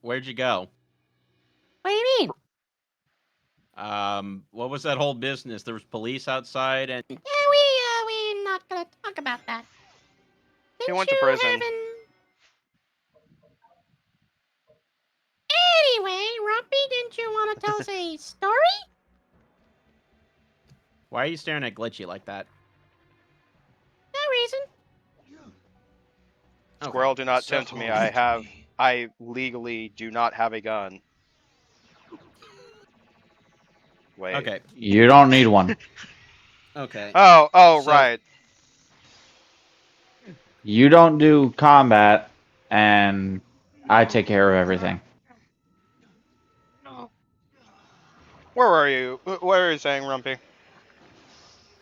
Where'd you go? What do you mean? What was that whole business? There was police outside and... Yeah, we're not gonna talk about that. He Didn't went to you prison. have an... Anyway, Rumpy, didn't you want to tell us a story? Why are you staring at Glitchy like that? No reason. Squirrel, do not so- tempt me. I legally do not have a gun. Wait. Okay. You don't need one. Okay. Oh, So- right. You don't do combat, and I take care of everything. Where were you? What are you saying, Rumpy?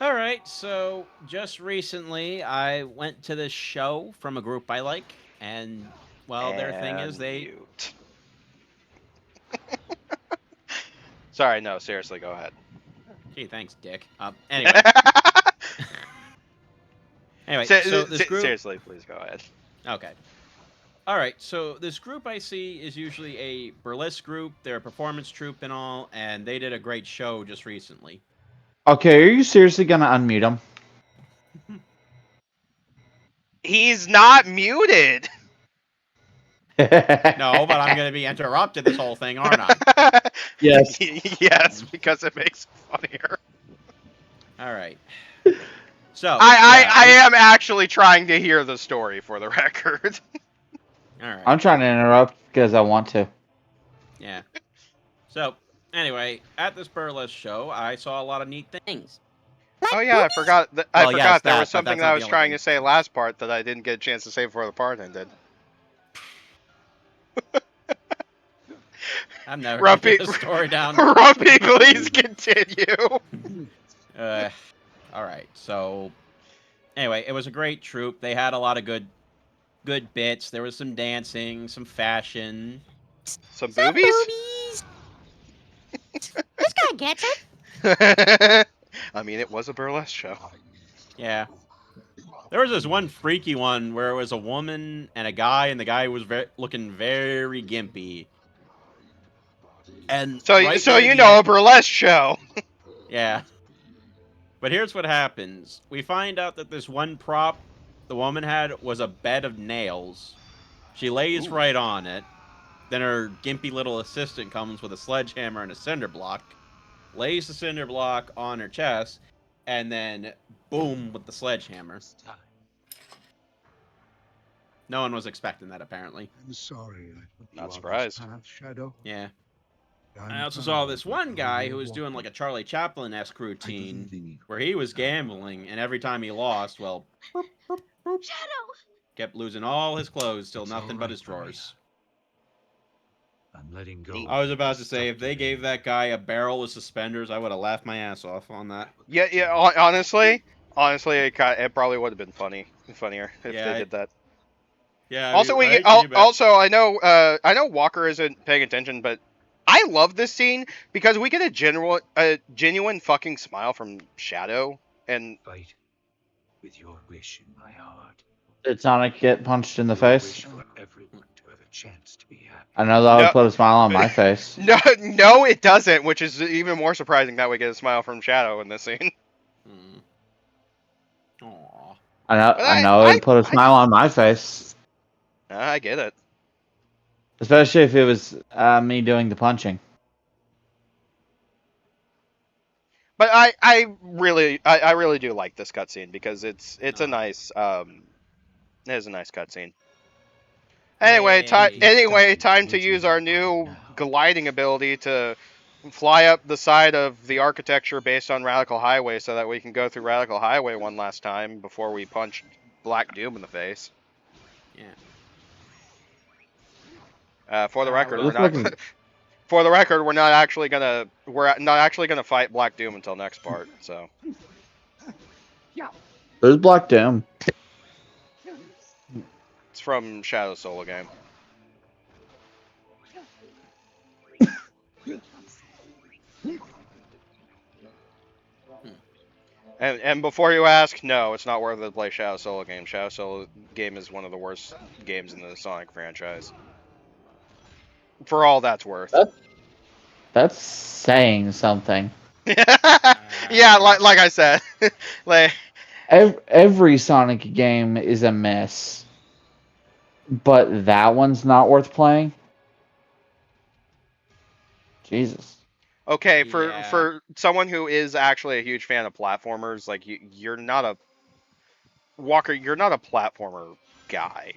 Alright, so just recently I went to this show from a group I like, and, well, their thing is they... Mute. Sorry, no, seriously, go ahead. Gee, thanks, Dick. Anyway. Anyway, so this group... Seriously, please go ahead. Okay. Alright, so this group I see is usually a burlesque group, they're a performance troupe and all, and they did a great show just recently. Okay, are you seriously gonna unmute him? He's not muted! No, but I'm going to be interrupted this whole thing, aren't I? Yes. Yes, because it makes it funnier. Alright. So, I am actually trying to hear the story for the record. Alright. I'm trying to interrupt because I want to. Yeah. So, anyway, at this burlesque show, I saw a lot of neat things. Oh yeah, I forgot. Well, yes, there that, was but something that's that not I the was only trying thing. to say last part that I didn't get a chance to say before the part ended. I'm never going to Rumpy, get the story down. Rumpy, please continue. Alright, so... Anyway, it was a great troupe. They had a lot of good bits. There was some dancing, some fashion. Some boobies? This guy gets it. I mean, it was a burlesque show. Yeah. There was this one freaky one where it was a woman and a guy, and the guy was looking very gimpy. And So, right so near you the know, end- a burlesque show. Yeah. But here's what happens. We find out that this one prop the woman had was a bed of nails. She lays right on it. Then her gimpy little assistant comes with a sledgehammer and a cinder block, lays the cinder block on her chest, and then boom with the sledgehammer. No one was expecting that, apparently. I'm sorry. Not surprised. Shadow. Yeah. I also saw this one guy who was doing like a Charlie Chaplin-esque routine where he was gambling, and every time he lost, well, boop, boop, boop, Shadow. kept losing all his clothes till nothing but his drawers. I'm letting go. I was about to say, if they gave that guy a barrel of suspenders, I would have laughed my ass off on that. Yeah. Honestly, it probably would have been funnier if they did that. Yeah. Also, I know Walker isn't paying attention, but I love this scene because we get a genuine fucking smile from Shadow, and Fight with your wish in my heart. Did Sonic get punched in the face? For everyone to have a chance to be happy. I know that No. would put a smile on my face. no, it doesn't, which is even more surprising that we get a smile from Shadow in this scene. Aww. I know it would put a smile on my face. I get it. Especially if it was me doing the punching. But I really do like this cutscene because it's a nice it is a nice cutscene. Anyway, time to use our new gliding ability to fly up the side of the architecture based on Radical Highway so that we can go through Radical Highway one last time before we punch Black Doom in the face. Yeah. For the record, well, we're not actually gonna fight Black Doom until next part. So. Who's Black Doom? It's from Shadow Solo game. And before you ask, no, it's not worth it to play Shadow Solo game. Shadow Solo game is one of the worst games in the Sonic franchise. for all that's worth. That's saying something. Yeah, like I said, like Every Sonic game is a miss, but that one's not worth playing. Jesus. okay, Yeah. for someone who is actually a huge fan of platformers, like you're not a Walker, you're not a platformer guy.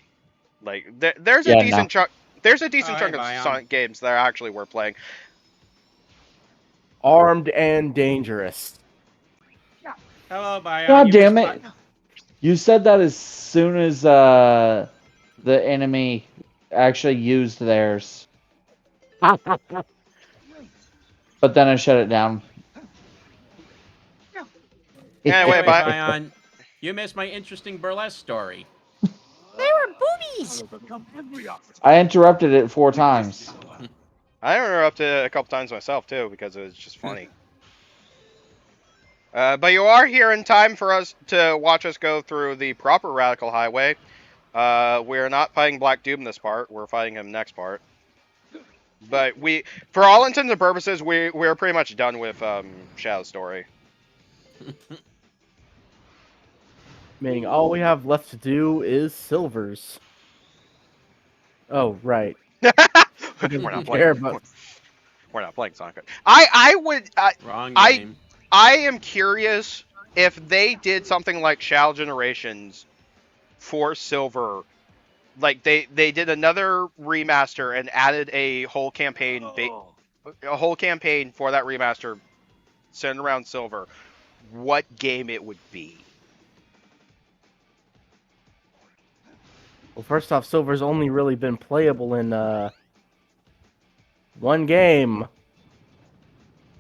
Like there's a Yeah, no. decent chunk. There's a decent Oh, chunk hey, of Bion. Sonic games that are actually worth playing. Armed and dangerous. Hello, Bion. God You damn missed it! You said that as soon as the enemy actually used theirs, but then I shut it down. Anyway, Anyway, but Bion, you missed my interesting burlesque story. There were boobies. I interrupted it 4 times. I interrupted it a couple times myself too because it was just funny. But you are here in time for us to watch us go through the proper Radical Highway. We're not fighting Black Doom this part. We're fighting him next part. But for all intents and purposes, we're pretty much done with Shadow's story. Meaning all we have left to do is Silver's. Oh, right. we're not Care playing. about- We're not playing Sonic. I would. Wrong I game. I am curious if they did something like Shadow Generations for Silver. Like they did another remaster and added a whole campaign for that remaster centered around Silver. What game it would be? Well, first off, Silver's only really been playable in one game.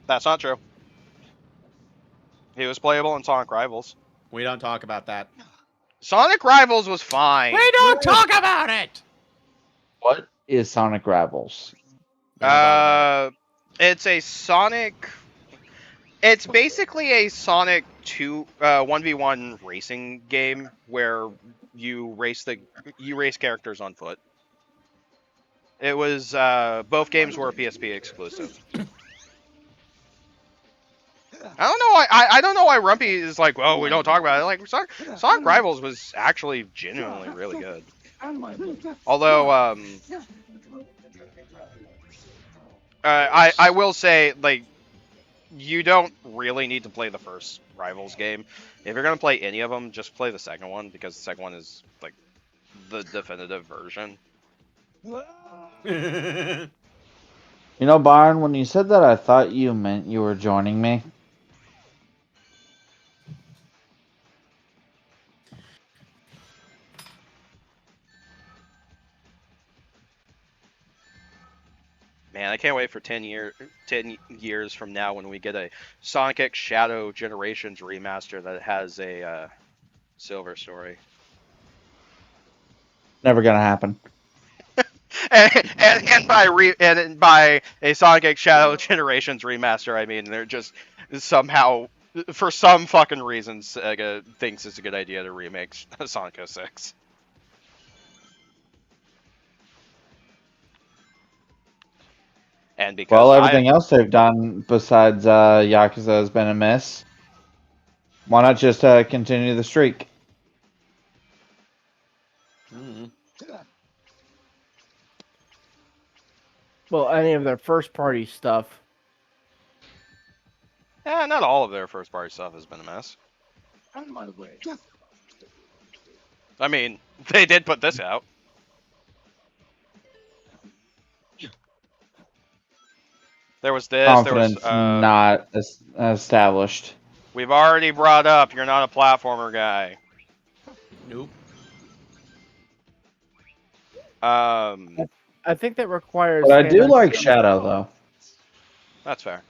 That's not true. He was playable in Sonic Rivals. We don't talk about that. Sonic Rivals was fine. We don't talk about it. What is Sonic Rivals? We don't talk about It's a Sonic. It's basically a Sonic 1v1 racing game where you race characters on foot. It was both games were PSP exclusive. I don't know why Rumpy is like, well, we don't talk about it. Like Sonic Rivals was actually genuinely really good. Although I will say, like, you don't really need to play the first Rivals game. If you're gonna play any of them, just play the second one because the second one is like the definitive version. it. You know, Byron, when you said that, I thought you meant you were joining me. Man, I can't wait for 10 years from now when we get a Sonic X Shadow Generations remaster that has a Silver story. Never gonna happen. And by a Sonic X Shadow Generations remaster, I mean they're just somehow, for some fucking reason, Sega thinks it's a good idea to remake Sonic 06. And because Well, everything else they've done besides Yakuza has been a miss. Why not just continue the streak? Mm. Well, any of their first party stuff. not all of their first party stuff has been a mess. I mean, they did put this out. There was this. Confidence There was. not established. We've already brought up you're not a platformer guy. Nope. I think that requires. But I do standard- like Shadow, though. That's fair.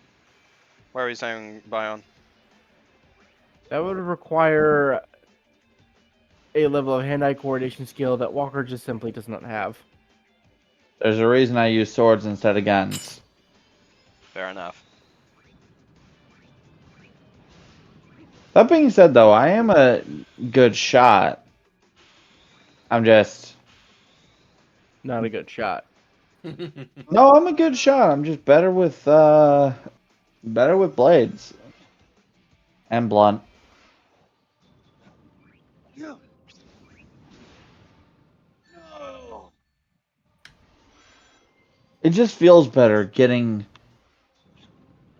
What are you saying, Bion? That would require a level of hand-eye coordination skill that Walker just simply does not have. There's a reason I use swords instead of guns. Fair enough. That being said, though, I am a good shot. I'm just... Not a good shot. No, I'm a good shot. I'm just better with blades and blunt. It just feels better getting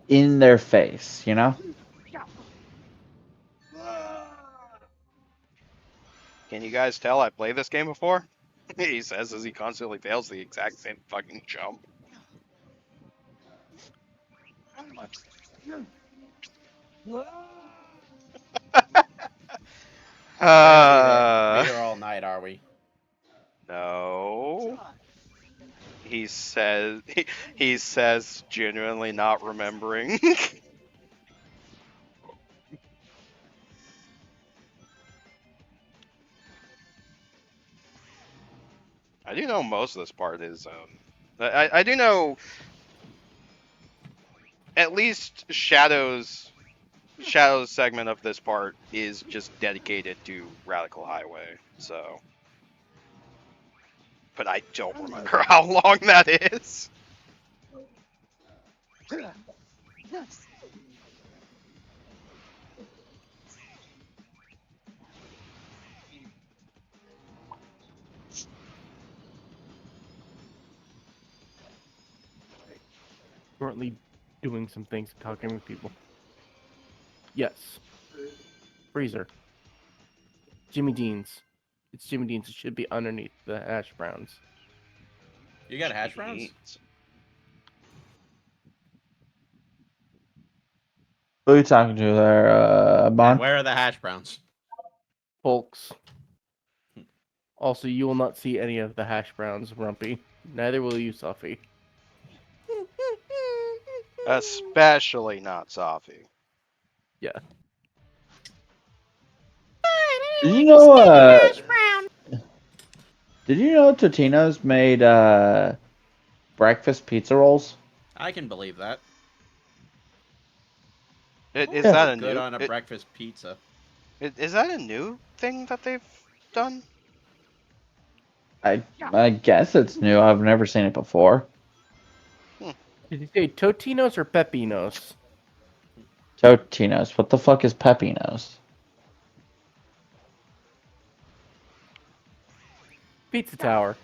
in their face, you know? Can you guys tell I played this game before? He says as he constantly fails the exact same fucking jump. We're gonna be here all night, are we? No. He says genuinely not remembering. I do know most of this part is I do know at least Shadow's segment of this part is just dedicated to Radical Highway, so but I don't remember how long that is. Currently doing some things, talking with people. Yes. Freezer. Jimmy Dean's. It's Jimmy Dean's. It should be underneath the hash browns. You got hash browns? Who are you talking to there, And Bon? where are the hash browns? Folks. Also, you will not see any of the hash browns, Rumpy. Neither will you, Suffy. Especially not Safi. Yeah. Did you know, did you know Totino's made, breakfast pizza rolls? I can believe that. Is Yeah. that a Good new? on a breakfast pizza. Is that a new thing that they've done? I guess it's new. I've never seen it before. Did you say Totinos or Pepinos? Totino's. What the fuck is Pepinos? Pizza Tower.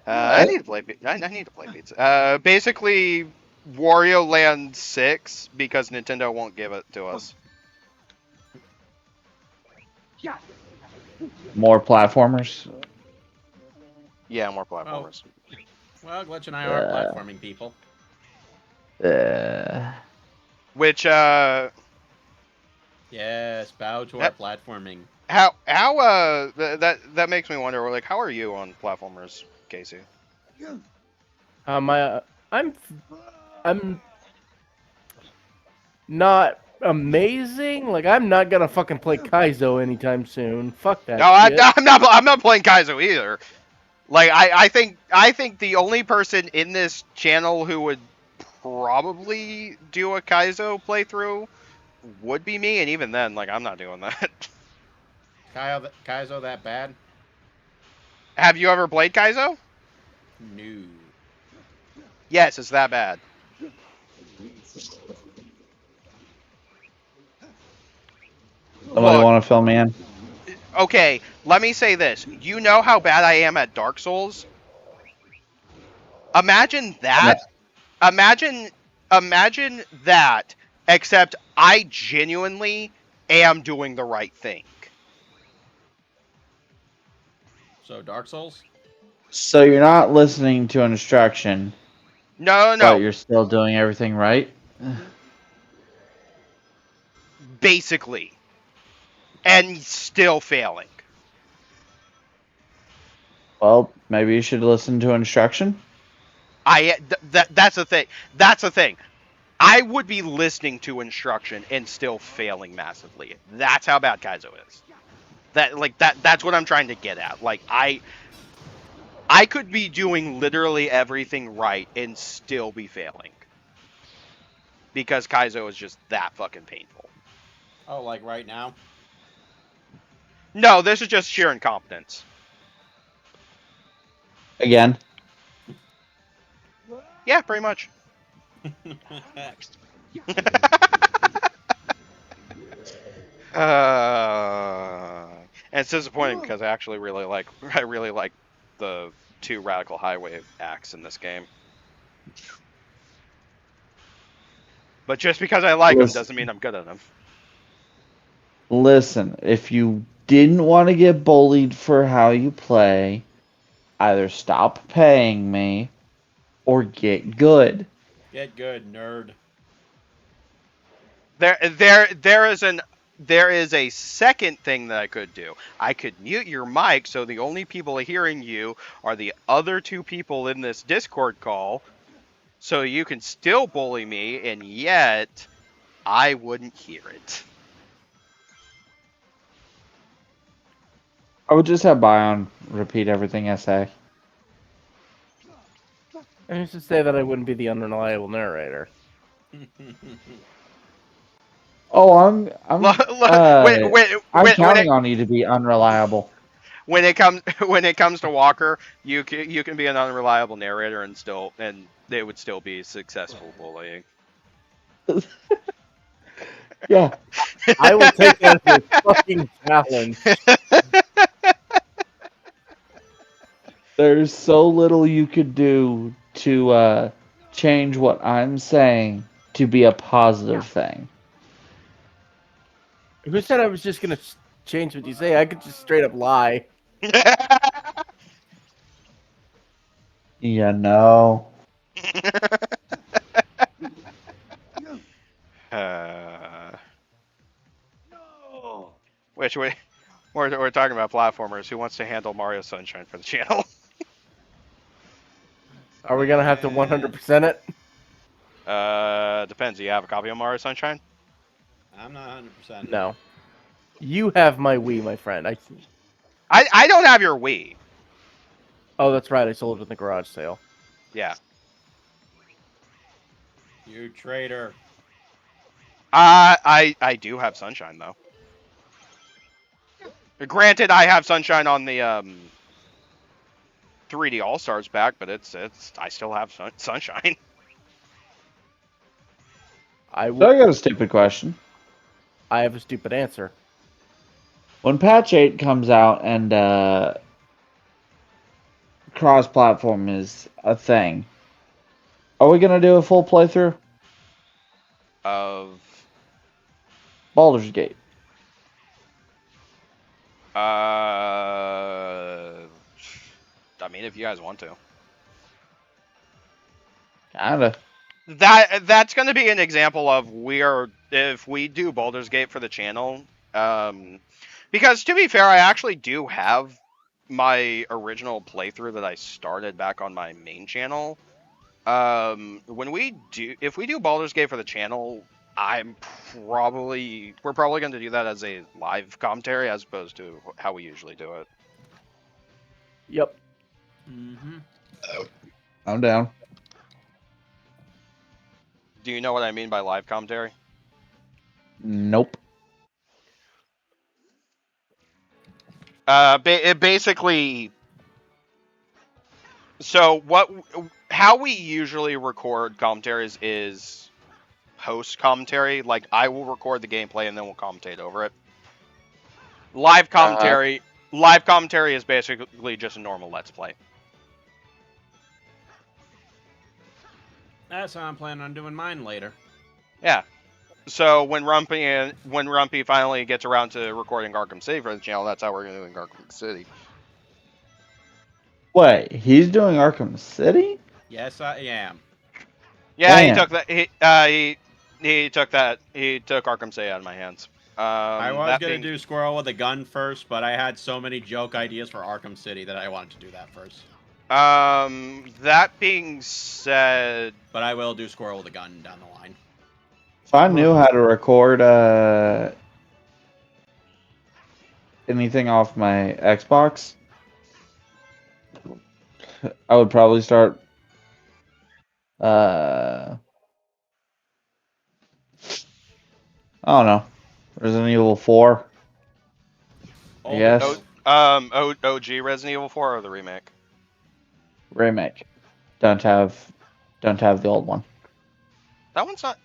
I need to play. I need to play pizza. Basically, Wario Land 6 because Nintendo won't give it to us. More platformers? Yeah, more platformers. Well, Glitch and I are platforming people. Which Yes, bow to our platforming. how that makes me wonder. Like, how are you on platformers, Casey? I'm not amazing. Like, I'm not gonna fucking play Kaizo anytime soon. Fuck that No, shit. I'm not playing Kaizo either. Like, I think the only person in this channel who would probably do a Kaizo playthrough would be me, and even then, like, I'm not doing that. Kaizo that bad? Have you ever played Kaizo? No. Yes, it's that bad. Somebody Look, want to fill me in? okay, let me say this. You know how bad I am at Dark Souls? Imagine that. Imagine that, except I genuinely am doing the right thing. So, Dark Souls? So you're not listening to instruction, No. but you're still doing everything right? Basically. And still failing. Well, maybe you should listen to instruction. That's the thing. That's the thing. I would be listening to instruction and still failing massively. That's how bad Kaizo is. That's what I'm trying to get at. Like, I could be doing literally everything right and still be failing. Because Kaizo is just that fucking painful. Oh, like right now? No, this is just sheer incompetence. Again. Yeah, pretty much. And it's disappointing because I actually really like the 2 Radical Highway acts in this game. But just because I like them Listen. doesn't mean I'm good at them. Listen, if you didn't want to get bullied for how you play, either stop paying me or get good. Get good, nerd. There is a second thing that I could do. I could mute your mic so the only people hearing you are the other 2 people in this Discord call, so you can still bully me, and yet I wouldn't hear it. I would just have Bion repeat everything I say. I used to say that I wouldn't be the unreliable narrator. Oh, I'm When counting on you to be unreliable. it comes to Walker, you can be an unreliable narrator and they would still be successful bullying. Yeah. I will take that as a fucking challenge. There's so little you could do to change what I'm saying to be a positive thing. Who said I was just gonna change what you say? I could just straight up lie. You know. Which we're talking about platformers. Who wants to handle Mario Sunshine for the channel? Are we gonna have to 100% it? Depends. Do you have a copy of Mario Sunshine? I'm not 100%. No. You have my Wii, my friend. I don't have your Wii. Oh, that's right. I sold it in the garage sale. Yeah. You traitor. I do have Sunshine though. Granted, I have Sunshine on the 3D All Stars pack, but I still have Sunshine. I So I got a stupid question. have a stupid answer. When patch 8 comes out and cross-platform is a thing, are we gonna do a full playthrough? Of Baldur's Gate. I mean, if you guys want to. Kinda. That's going to be an example of if we do Baldur's Gate for the channel, because to be fair, I actually do have my original playthrough that I started back on my main channel. If we do Baldur's Gate for the channel, we're probably going to do that as a live commentary as opposed to how we usually do it. Yep. Mm-hmm. I'm down. Do you know what I mean by live commentary? Nope. It basically. So how we usually record commentaries is host commentary. Like I will record the gameplay and then we'll commentate over it. Live commentary is basically just a normal Let's Play. That's how I'm planning on doing mine later. Yeah. So when Rumpy finally gets around to recording Arkham City for the channel, that's how we're going to do Arkham City. Wait, he's doing Arkham City? Yes, I am. Yeah, Damn. he took that. He took Arkham City out of my hands. I was going to do Squirrel with a gun first, but I had so many joke ideas for Arkham City that I wanted to do that first. That being said, but I will do Squirrel with a gun down the line. If I knew how to record anything off my Xbox, I would probably start I don't know. Resident Evil 4. Oh, Yes. OG Resident Evil 4 or the remake? remake. Don't have the old one. That one's not.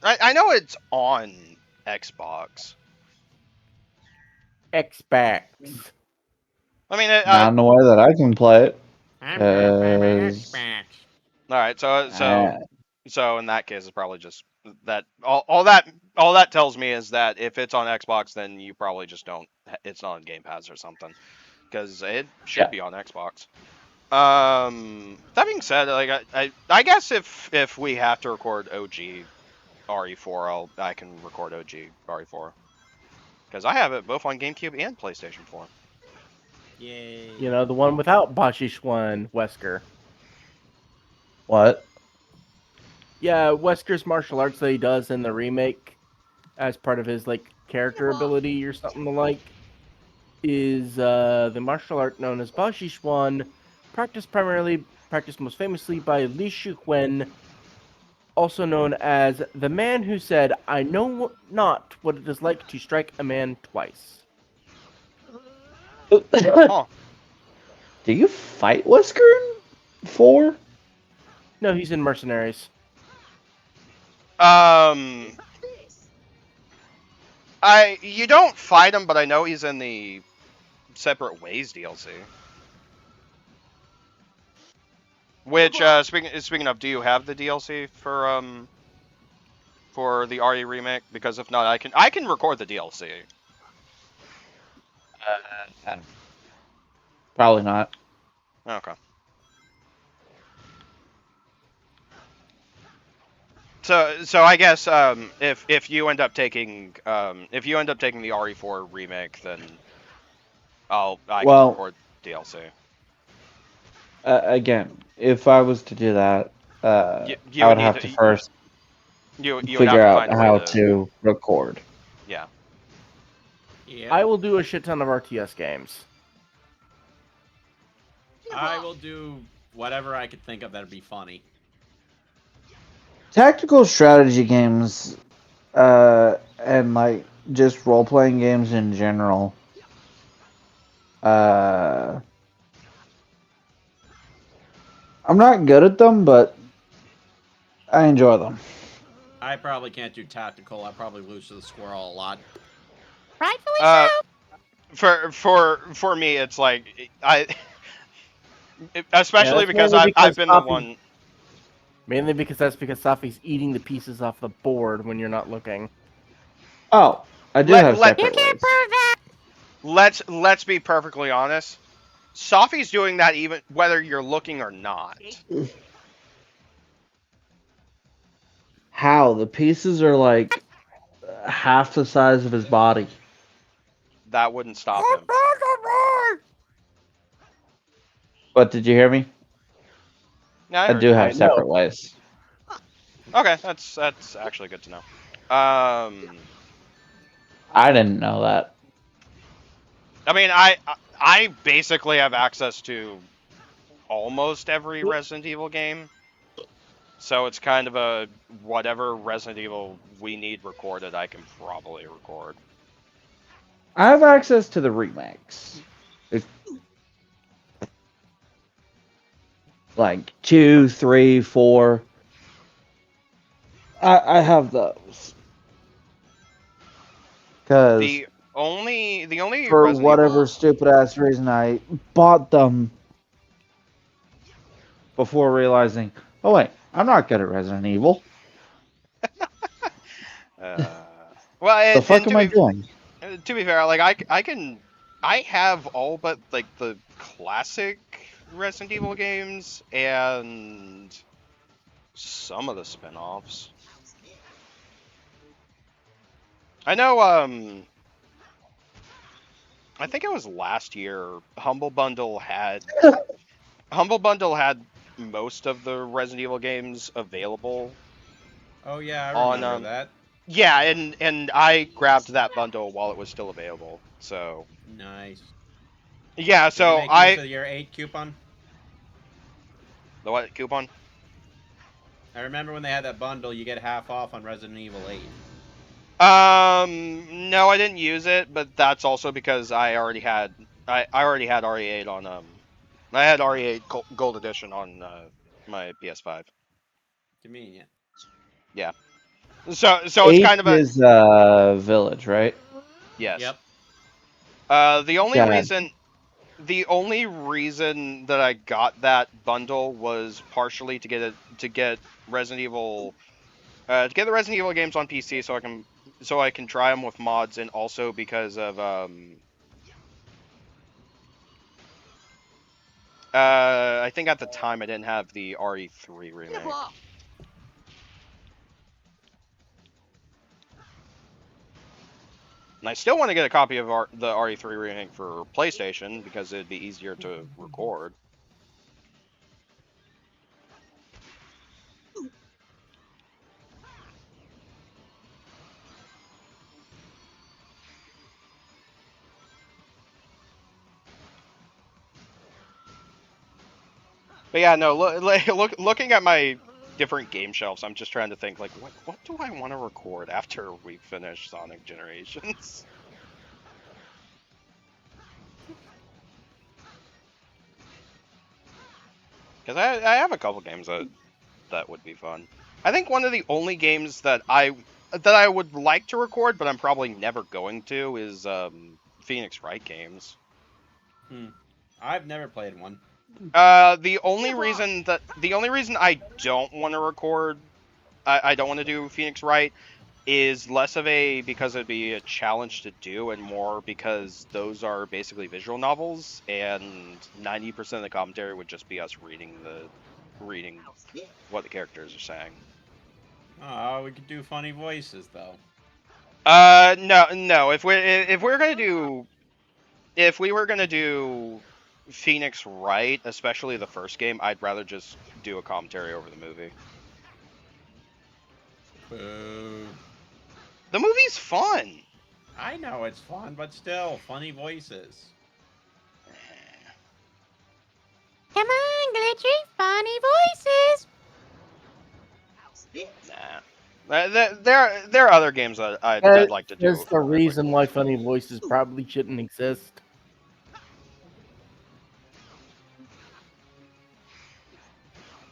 I know it's on Xbox. Xbox. I mean, Not in the way that I can play it. I'm gonna play my 'Cause Xbox. all right. I- So in that case, it's probably just that all that tells me is that if it's on Xbox, then you probably just don't. It's not on Game Pass or something, because it should Yeah. be on Xbox. That being said, like I guess if we have to record OG RE4, I can record OG RE4 because I have it both on GameCube and PlayStation 4. Yay. You know, the one without Bashishwan Wesker. what? Yeah, Wesker's martial arts that he does in the remake as part of his like character ability or something like is the martial art known as Bashishwan, practiced most famously by Li Shuwen, also known as the man who said, "I know not what it is like to strike a man twice." Huh. Do you fight Wesker in 4? No, he's in Mercenaries. You don't fight him, but I know he's in the Separate Ways DLC. Which speaking of, do you have the DLC for the RE remake? Because if not, I can record the DLC. Probably not. Okay. So I guess if you end up taking the RE4 remake, then I can Well, record DLC. again, if I was to do that, You I would would need have to first you would have figure to out find a way how to to record. yeah. Yeah. I will do a shit ton of RTS games. I will do whatever I could think of that'd be funny. Tactical strategy games, and like just role playing games in general. I'm not good at them, but I enjoy them. I probably can't do tactical. I probably lose to the squirrel a lot. Rightfully Uh, so. for me, it's like especially that's because mainly I've because been the Safi- one. Mainly because Safi's eating the pieces off the board when you're not looking. Oh, I do Let have let You separate can't ways. prove that. let's be perfectly honest. Safi's doing that even whether you're looking or not. How? The pieces are like half the size of his body. That wouldn't stop him. But did you hear me? Yeah, I I heard do you. have I know. separate ways. Okay, that's actually good to know. I didn't know that. I mean, I basically have access to almost every Resident Evil game, so it's kind of a whatever Resident Evil we need recorded, I can probably record. I have access to the remakes. Like 2, 3, 4. I have those. Because The only for Resident whatever Evil. stupid ass reason, I bought them before realizing, oh wait, I'm not good at Resident Evil. Well, The fuck am I doing? to be fair, like I have all but like the classic Resident Evil games and some of the spin-offs. I know I think it was last year Humble Bundle had most of the Resident Evil games available Oh yeah, I on remember that. yeah, and I grabbed that bundle while it was still available. So Nice. yeah, Did you so make use of your 8 coupon? the what coupon? I remember when they had that bundle, you get half off on Resident Evil 8. No, I didn't use it, but that's also because I already had RE8 I had RE8 Gold Edition on my PS5. Convenient. Yeah. So it's 8 kind of a is Village, right? yes. Yep. The only God. reason that I got that bundle was partially to get Resident Evil to get the Resident Evil games on PC so I can try them with mods, and also because of I think at the time I didn't have the RE3 remake. And I still want to get a copy of the RE3 remake for PlayStation because it'd be easier to record. But yeah, no. Looking at my different game shelves, I'm just trying to think like, what do I want to record after we finish Sonic Generations? Because I have a couple games that would be fun. I think one of the only games that I would like to record, but I'm probably never going to, is Phoenix Wright games. I've never played one. The only reason I don't want to record, I don't want to do Phoenix Wright, is less of a because it'd be a challenge to do, and more because those are basically visual novels, and 90% of the commentary would just be us reading what the characters are saying. Oh, we could do funny voices though. No. If we were gonna do Phoenix Wright, especially the first game, I'd rather just do a commentary over the movie. Boo. The movie's fun. I know it's fun, but still, funny voices. Come on, Glitchy, funny voices. Nah. There are other games that I'd like to do. That's the reason why funny voices probably shouldn't exist.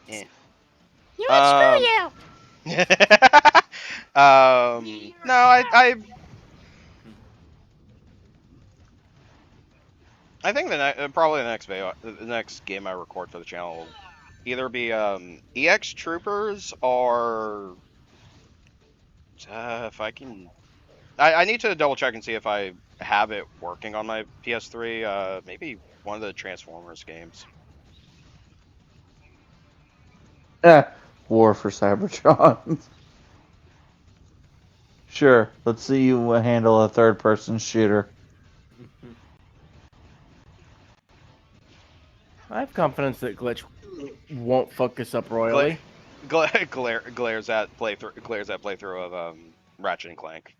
Eh. You know what? Screw you. No, I think probably the next game I record for the channel will either be EX Troopers, or if I can, I need to double check and see if I have it working on my PS3. Maybe one of the Transformers games. War for Cybertron. Sure, let's see you handle a third-person shooter. I have confidence that Glitch won't fuck us up royally. Glares at playthrough of Ratchet and Clank.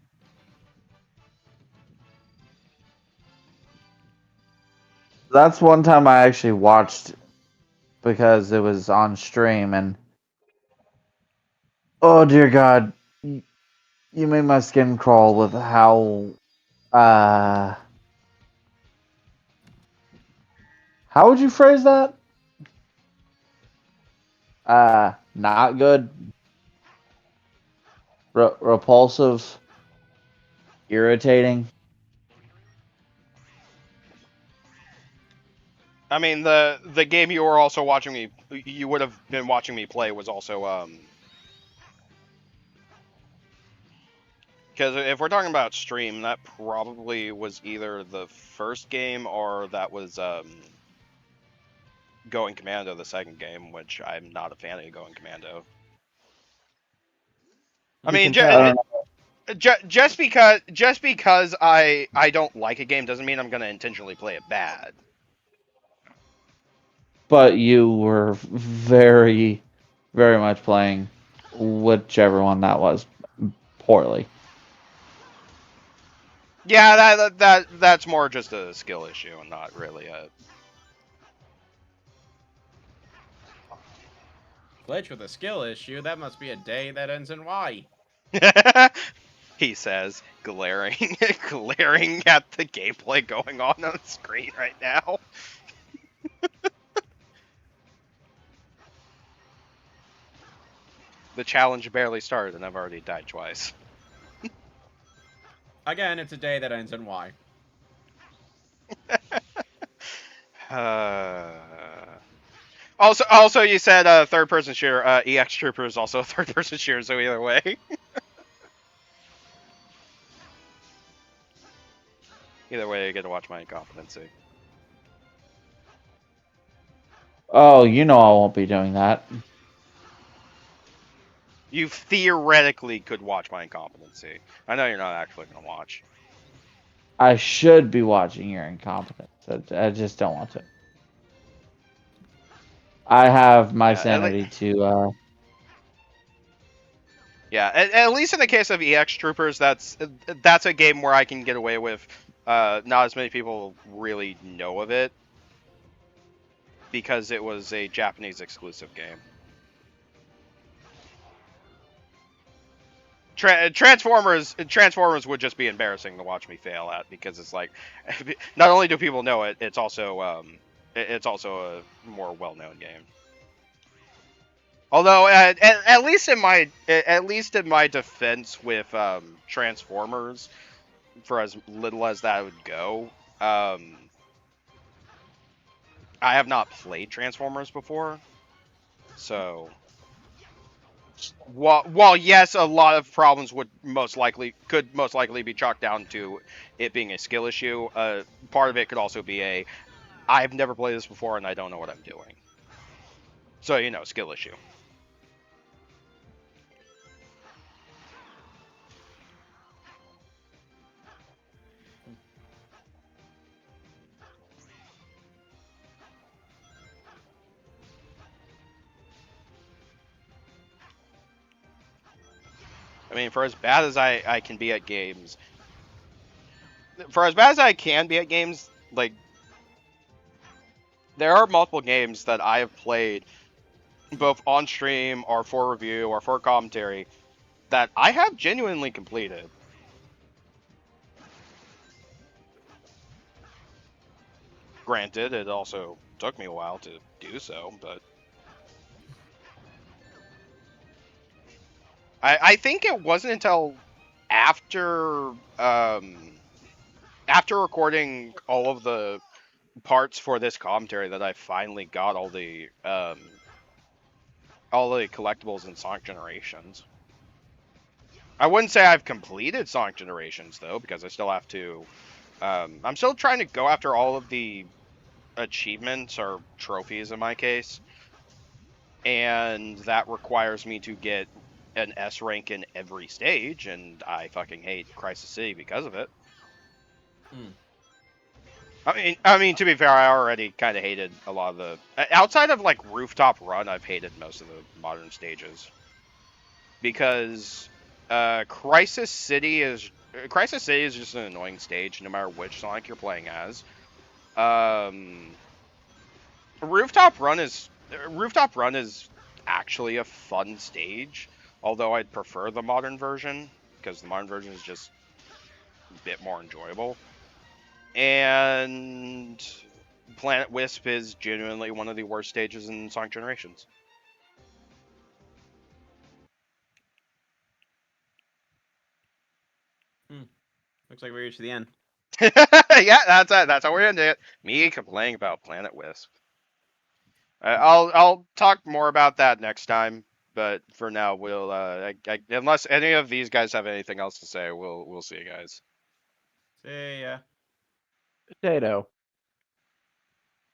That's one time I actually watched because it was on stream, and oh dear God, you made my skin crawl with how would you phrase that? Not good, repulsive, irritating. I mean, the game you would have been watching me play was also because if we're talking about stream, that probably was either the first game or that was Going Commando, the second game, which I'm not a fan of Going Commando. I mean, just because I don't like a game doesn't mean I'm gonna intentionally play it bad. But you were very, very much playing whichever one that was poorly. Yeah, that's more just a skill issue and not really a. Glitch with a skill issue. That must be a day that ends in Y. He says, glaring at the gameplay going on the screen right now. The challenge barely started and I've already died twice. Again, it's a day that ends in Y. Also, you said third-person shooter. EX Trooper is also a third-person shooter, so either way. Either way, you get to watch my incompetency. Oh, you know I won't be doing that. You theoretically could watch my incompetency. I know you're not actually going to watch. I should be watching your incompetence. I just don't want to. I have my Yeah, sanity to. Yeah, at least in the case of EX Troopers, that's a game where I can get away with not as many people really know of it because it was a Japanese exclusive game. Transformers would just be embarrassing to watch me fail at because it's like not only do people know it, it's also a more well-known game. Although at least in my defense with Transformers, for as little as that would go, I have not played Transformers before, so while yes, a lot of problems could most likely be chalked down to it being a skill issue. Part of it could also be I've never played this before and I don't know what I'm doing. So skill issue. I mean, for as bad as I can be at games, like there are multiple games that I have played, both on stream or for review or for commentary, that I have genuinely completed. Granted, it also took me a while to do so, but I think it wasn't until after recording all of the parts for this commentary that I finally got all the collectibles in Sonic Generations. I wouldn't say I've completed Sonic Generations though, because I still have to. I'm still trying to go after all of the achievements or trophies in my case, and that requires me to get an S rank in every stage, and I fucking hate Crisis City because of it. I mean, to be fair, I already kind of hated a lot of the outside of like Rooftop Run. I've hated most of the modern stages because Crisis City is just an annoying stage, no matter which Sonic you're playing as. Rooftop Run is actually a fun stage, although I'd prefer the modern version because the modern version is just a bit more enjoyable. And Planet Wisp is genuinely one of the worst stages in Sonic Generations. Looks like we reached the end. Yeah, that's how we're ending it. Me complaining about Planet Wisp. I'll talk more about that next time, but for now we'll unless any of these guys have anything else to say, we'll see you guys. See ya. Potato.